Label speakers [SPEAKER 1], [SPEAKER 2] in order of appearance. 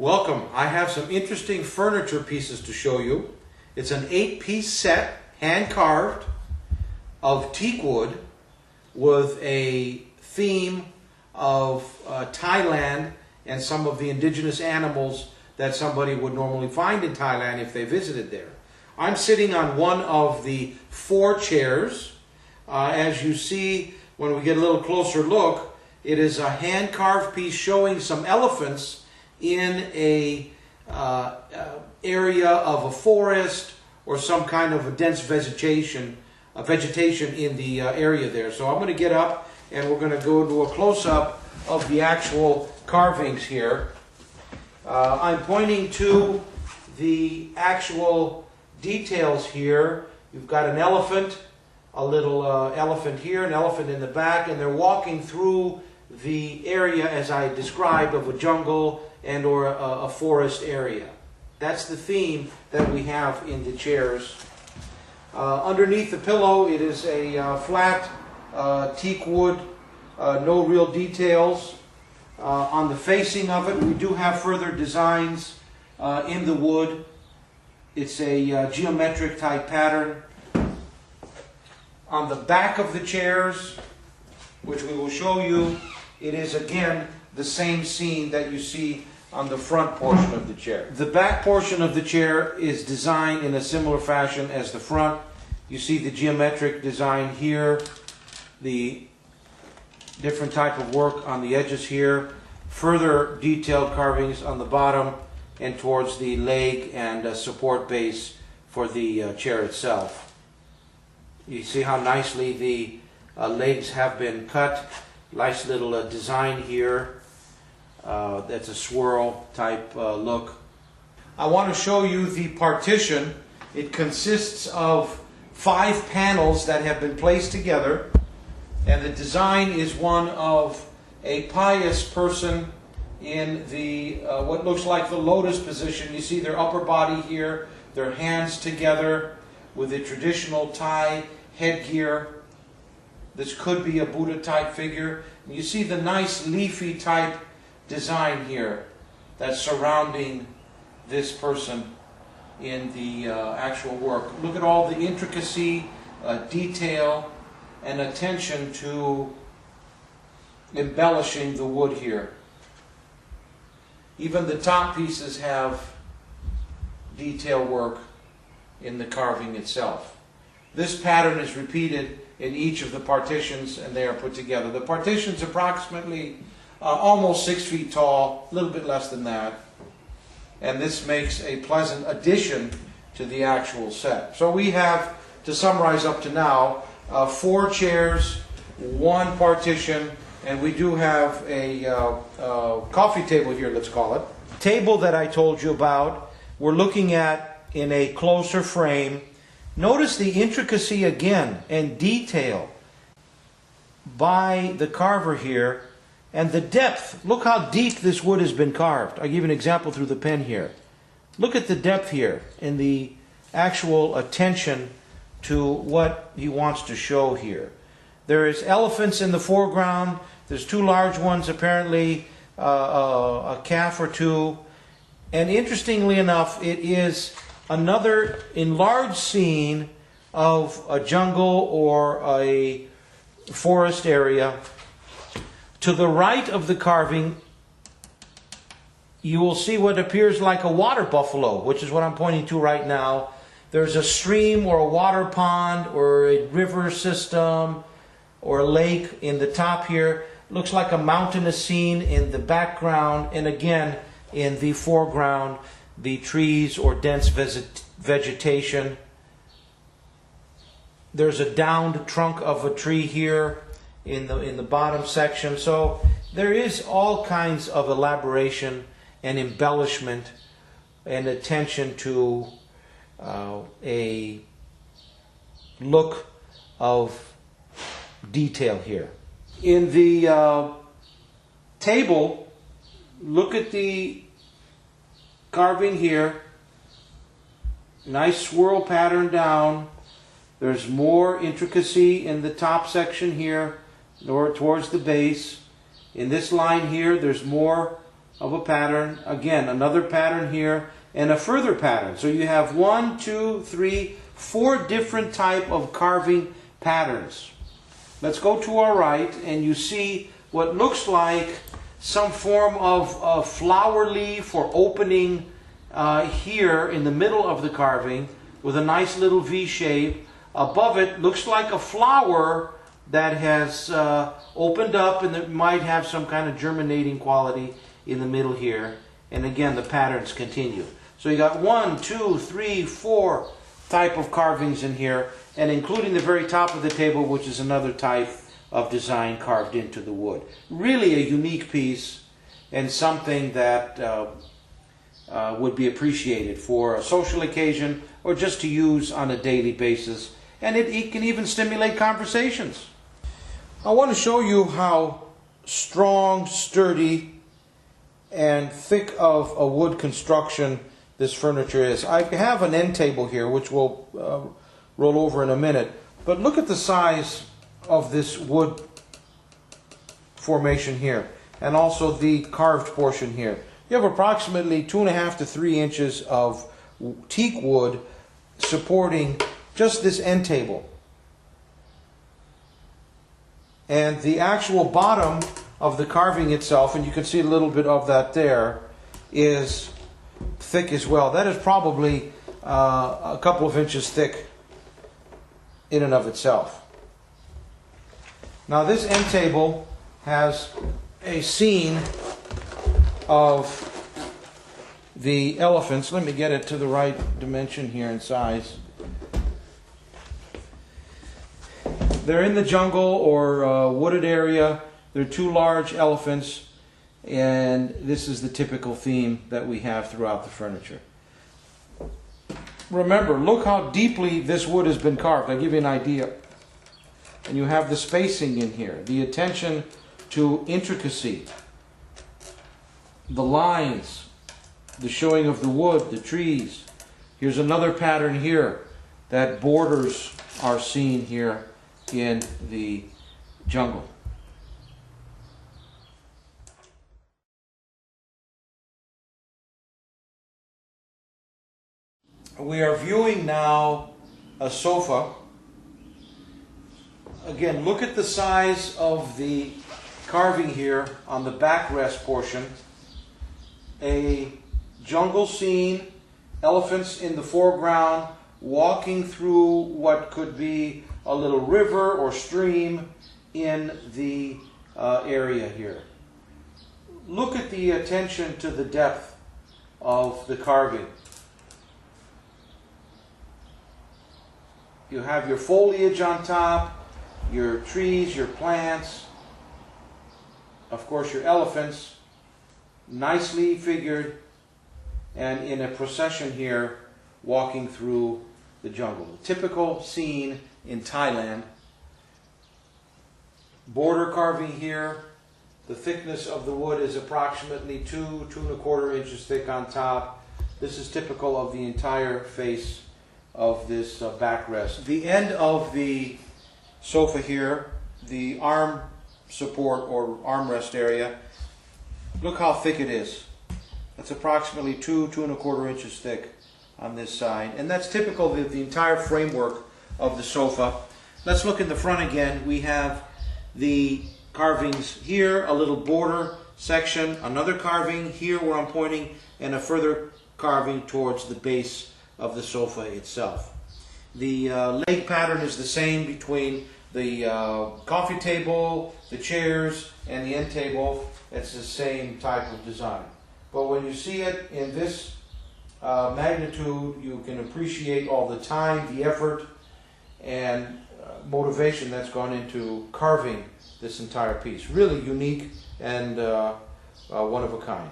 [SPEAKER 1] Welcome. I have some interesting furniture pieces to show you. It's an 8-piece set, hand-carved, of teak wood with a theme of Thailand and some of the indigenous animals that somebody would normally find in Thailand if they visited there. I'm sitting on one of the 4 chairs. As you see, when we get a little closer look, it is a hand-carved piece showing some elephants in a area of a forest or some kind of a dense vegetation in the area there. So I'm going to get up and we're going to go to a close-up of the actual carvings here. I'm pointing to the actual details here. You've got an elephant, a little elephant here, an elephant in the back, and they're walking through the area as I described of a jungle and or a forest area. That's the theme that we have in the chairs. Underneath the pillow, it is a flat teak wood, no real details. On the facing of it, we do have further designs in the wood. It's a geometric type pattern. On the back of the chairs, which we will show you, it is again the same scene that you see on the front portion of the chair. The back portion of the chair is designed in a similar fashion as the front. You see the geometric design here, the different type of work on the edges here, further detailed carvings on the bottom and towards the leg and support base for the chair itself. You see how nicely the legs have been cut. Nice little design here. That's a swirl type look. I want to show you the partition. It consists of 5 panels that have been placed together, and the design is one of a pious person in the what looks like the lotus position. You see their upper body here, their hands together with a traditional Thai headgear. This could be a Buddha type figure. And you see the nice leafy type design here that's surrounding this person in the actual work. Look at all the intricacy, detail, and attention to embellishing the wood here. Even the top pieces have detail work in the carving itself. This pattern is repeated in each of the partitions, and they are put together. The partition's approximately almost 6 feet tall, a little bit less than that. And this makes a pleasant addition to the actual set. So we have, to summarize up to now, 4 chairs, 1 partition, and we do have a coffee table here, let's call it. Table that I told you about, we're looking at in a closer frame. Notice the intricacy again and detail by the carver here. And the depth, look how deep this wood has been carved. I'll give you an example through the pen here. Look at the depth here and the actual attention to what he wants to show here. There is elephants in the foreground. There's 2 large ones, apparently a calf or 2. And interestingly enough, it is another enlarged scene of a jungle or a forest area. To the right of the carving, you will see what appears like a water buffalo, which is what I'm pointing to right now. There's a stream or a water pond or a river system or a lake in the top here. Looks like a mountainous scene in the background, and again in the foreground, the trees or dense vegetation. There's a downed trunk of a tree here in the bottom section. So there is all kinds of elaboration and embellishment and attention to a look of detail here. In the table, look at the carving here. Nice swirl pattern down. There's more intricacy in the top section here, or towards the base. In this line here, there's more of a pattern. Again, another pattern here and a further pattern. So you have 1, 2, 3, 4 different type of carving patterns. Let's go to our right and you see what looks like some form of a flower leaf or opening here in the middle of the carving with a nice little V shape. Above it looks like a flower that has opened up and it might have some kind of germinating quality in the middle here. And again, the patterns continue. So you got 1, 2, 3, 4 type of carvings in here, and including the very top of the table, which is another type of design carved into the wood. Really a unique piece and something that would be appreciated for a social occasion or just to use on a daily basis. And it can even stimulate conversations. I want to show you how strong, sturdy, and thick of a wood construction this furniture is. I have an end table here, which we'll roll over in a minute. But look at the size of this wood formation here, and also the carved portion here. You have approximately 2.5 to 3 inches of teak wood supporting just this end table. And the actual bottom of the carving itself, and you can see a little bit of that there, is thick as well. That is probably a couple of inches thick in and of itself. Now this end table has a scene of the elephants. Let me get it to the right dimension here in size. They're in the jungle or wooded area. They're 2 large elephants, and this is the typical theme that we have throughout the furniture. Remember, look how deeply this wood has been carved. I'll give you an idea. And you have the spacing in here, the attention to intricacy, the lines, the showing of the wood, the trees. Here's another pattern here that borders are seen here in the jungle. We are viewing now a sofa. Again, look at the size of the carving here on the backrest portion. A jungle scene, elephants in the foreground, walking through what could be a little river or stream in the area here. Look at the attention to the depth of the carving. You have your foliage on top, your trees, your plants, of course your elephants, nicely figured, and in a procession here, walking through the jungle. A typical scene in Thailand. Border carving here. The thickness of the wood is approximately 2.25 inches thick on top. This is typical of the entire face of this backrest. The end of the sofa here, the arm support or armrest area, look how thick it is. That's approximately 2.25 inches thick on this side. And that's typical of the entire framework of the sofa. Let's look in the front again. We have the carvings here, a little border section, another carving here where I'm pointing, and a further carving towards the base of the sofa itself. The leg pattern is the same between the coffee table, the chairs, and the end table. It's the same type of design. But when you see it in this magnitude, you can appreciate all the time, the effort, and motivation that's gone into carving this entire piece. Really unique and one of a kind.